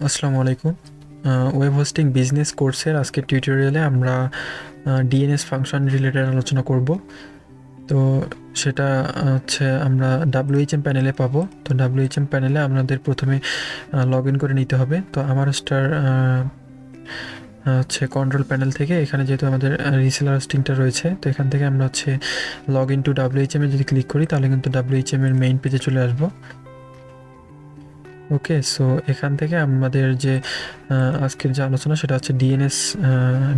আসসালামু আলাইকুম। Web hosting business কোর্সের আজকের টিউটোরিয়ালে আমরা ডিএনএস ফাংশন রিলেটেড আলোচনা করব। তো সেটা হচ্ছে আমরা WHM প্যানেলে পাবো। তো WHM প্যানেলে আমাদের প্রথমে লগ ইন করে নিতে হবে। তো আমার হচ্ছে কন্ট্রোল প্যানেল থেকে এখানে যেহেতু আমাদের রিসেলার হোস্টিংটা রয়েছে, তো এখান থেকে আমরা হচ্ছে লগ ইন টু WHM এ যদি ক্লিক করি তাহলে কিন্তু WHM এর মেইন পেজে চলে আসবো। ওকে, সো এখান থেকে আমাদের যে আজকের যে আলোচনা সেটা হচ্ছে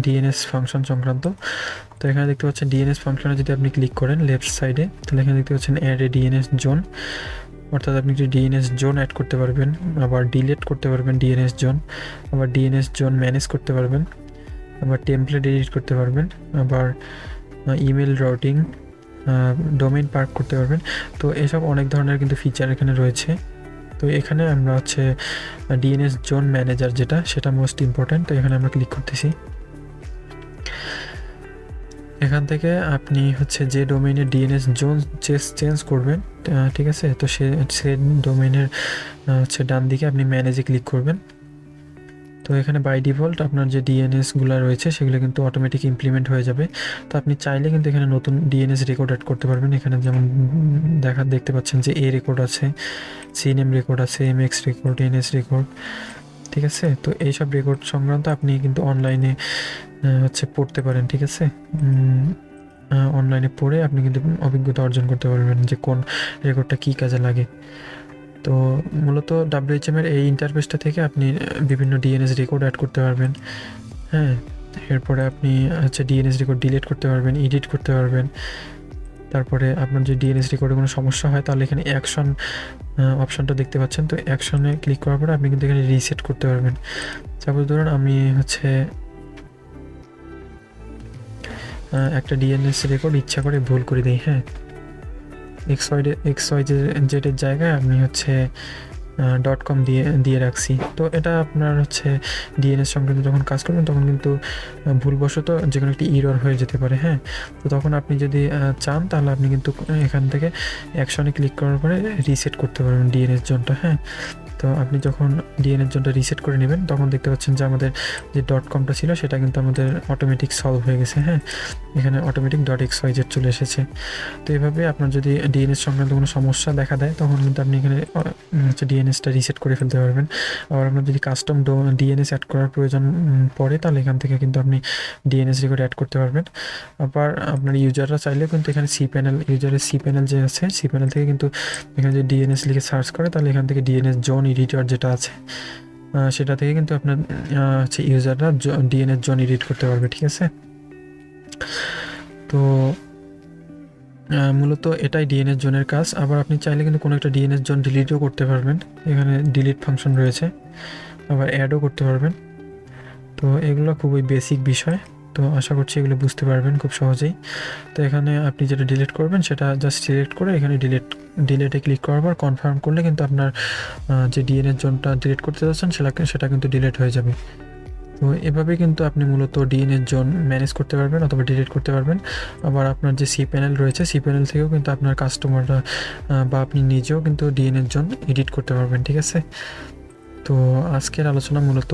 ডিএনএস ফাংশন সংক্রান্ত। তো এখানে দেখতে পাচ্ছেন ডিএনএস ফাংশনে যদি আপনি ক্লিক করেন লেফট সাইডে, তাহলে এখানে দেখতে পাচ্ছেন অ্যাড এ ডিএনএস জোন, অর্থাৎ আপনি যদি ডিএনএস জোন অ্যাড করতে পারবেন, আবার ডিলিট করতে পারবেন ডিএনএস জোন, আবার ডিএনএস জোন ম্যানেজ করতে পারবেন, আবার টেমপ্লেট এডিট করতে পারবেন, আবার ইমেল রাউটিং, ডোমেইন পার্ক করতে পারবেন। তো এসব অনেক ধরনের কিন্তু ফিচার এখানে রয়েছে। তো এখানে আমরা হচ্ছে ডিএনএস জোন ম্যানেজার যেটা, সেটা মোস্ট ইম্পর্ট্যান্ট। তো এখানে আমরা ক্লিক করতেছি। এখান থেকে আপনি হচ্ছে যে ডোমেইনের ডিএনএস জোন চেঞ্জ করবেন, ঠিক আছে, তো সে ডোমেইনের হচ্ছে ডান দিকে আপনি ম্যানেজে ক্লিক করবেন। তো এখানে বাই ডিফল্ট আপনার যে ডিএনএসগুলো রয়েছে সেগুলো কিন্তু অটোমেটিক ইমপ্লিমেন্ট হয়ে যাবে। তো আপনি চাইলে কিন্তু এখানে নতুন ডিএনএস রেকর্ড অ্যাড করতে পারবেন। এখানে যেমন দেখতে পাচ্ছেন যে এ রেকর্ড আছে, সিনেম রেকর্ড আছে, এমএক্স রেকর্ড, এনএস রেকর্ড, ঠিক আছে। তো এইসব রেকর্ড সংক্রান্ত আপনি কিন্তু অনলাইনে হচ্ছে পড়তে পারেন, ঠিক আছে। অনলাইনে পড়ে আপনি কিন্তু অভিজ্ঞতা অর্জন করতে পারবেন যে কোন রেকর্ডটা কী কাজে লাগে। তো মূলত WHM এর এই ইন্টারফেসটা থেকে আপনি বিভিন্ন ডিএনএস রেকর্ড অ্যাড করতে পারবেন। হ্যাঁ, এরপরে আপনি হচ্ছে ডিএনএস রেকর্ড ডিলিট করতে পারবেন, এডিট করতে পারবেন। তারপরে আপনার যে ডিএনএস রেকর্ডে কোনো সমস্যা হয় তাহলে এখানে অ্যাকশন অপশানটা দেখতে পাচ্ছেন। তো অ্যাকশনে ক্লিক করার পরে আপনি কিন্তু এখানে রিসেট করতে পারবেন। সাপোজ ধরুন আমি হচ্ছে একটা ডিএনএস রেকর্ড ইচ্ছা করে ভুল করে দিই, হ্যাঁ, XY জেডের জায়গায় আমি হচ্ছে .com দিয়ে রাখছি। তো এটা আপনার হচ্ছে ডিএনএস সংক্রান্ত যখন কাজ করবেন তখন কিন্তু ভুলবশত যে কোনো একটি ইরর হয়ে যেতে পারে, হ্যাঁ। তো তখন আপনি যদি চান তাহলে আপনি কিন্তু এখান থেকে অ্যাকশনে ক্লিক করার পরে রিসেট করতে পারবেন ডিএনএস জোনটা, হ্যাঁ। তো আপনি যখন ডিএনএস জোনটা রিসেট করে নেবেন তখন দেখতে পাচ্ছেন যে আমাদের যে .comটা ছিল সেটা কিন্তু আমাদের অটোমেটিক সলভ হয়ে গেছে, হ্যাঁ। এখানে অটোমেটিক .xyz চলে এসেছে। তো এভাবে আপনার যদি ডিএনএস সংক্রান্ত কোনো সমস্যা দেখা দেয় তখন কিন্তু আপনি এখানে হচ্ছে ডিএনএসটা রিসেট করে ফেলতে পারবেন। আবার আপনার যদি কাস্টম ডিএনএস অ্যাড করার প্রয়োজন পড়ে তাহলে এখান থেকে কিন্তু আপনি ডিএনএস রেকর্ড অ্যাড করতে পারবেন। আবার আপনার ইউজাররা চাইলেও কিন্তু এখানে ইউজারের cPanel যে আছে, cPanel থেকে কিন্তু এখানে যদি ডিএনএস লিখে সার্চ করে তাহলে এখান থেকে ডিএনএস জোন এডিটর যেটা আছে সেটা থেকে কিন্তু আপনার হচ্ছে ইউজাররা ডিএনএস জোন এডিট করতে পারবে, ঠিক আছে। তো মূলত এটাই ডিএনএস জোনের কাজ। আবার আপনি চাইলে কিন্তু কোনো একটা ডিএনএস জোন ডিলিটও করতে পারবেন। এখানে ডিলিট ফাংশন রয়েছে, আবার অ্যাডও করতে পারবেন। তো এগুলো খুবই বেসিক বিষয়। তো আশা করছি এগুলো বুঝতে পারবেন খুব সহজেই। তো এখানে আপনি যেটা ডিলিট করবেন সেটা জাস্ট সিলেক্ট করে এখানে ডিলিটে ক্লিক করার পর কনফার্ম করলে কিন্তু আপনার যে ডিএনএস জোনটা ডিলিট করতে যাচ্ছেন সেটা কিন্তু ডিলিট হয়ে যাবে। তো এভাবে কিন্তু আপনি মূলত ডিএনএস জোন ম্যানেজ করতে পারবেন অথবা ডিলিট করতে পারবেন। আবার আপনার যে cPanel রয়েছে cPanel থেকেও কিন্তু আপনার কাস্টমাররা বা আপনি নিজেও কিন্তু ডিএনএস জোন এডিট করতে পারবেন, ঠিক আছে। তো আজকের আলোচনা মূলত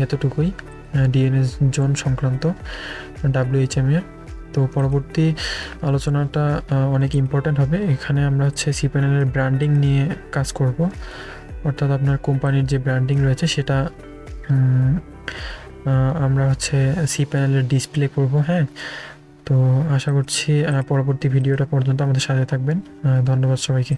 এতটুকুই ডিএনএস জোন সংক্রান্ত WHM এর। তো পরবর্তী আলোচনাটা অনেক ইম্পর্ট্যান্ট হবে। এখানে আমরা হচ্ছে cPanel এর ব্র্যান্ডিং নিয়ে কাজ করব, অর্থাৎ আপনার কোম্পানির যে ব্র্যান্ডিং রয়েছে সেটা আমরা হচ্ছে cPanel এর ডিসপ্লে করব, হ্যাঁ। তো আশা করছি পরবর্তী ভিডিওটা পর্যন্ত আমাদের সাথে থাকবেন। ধন্যবাদ সবাইকে।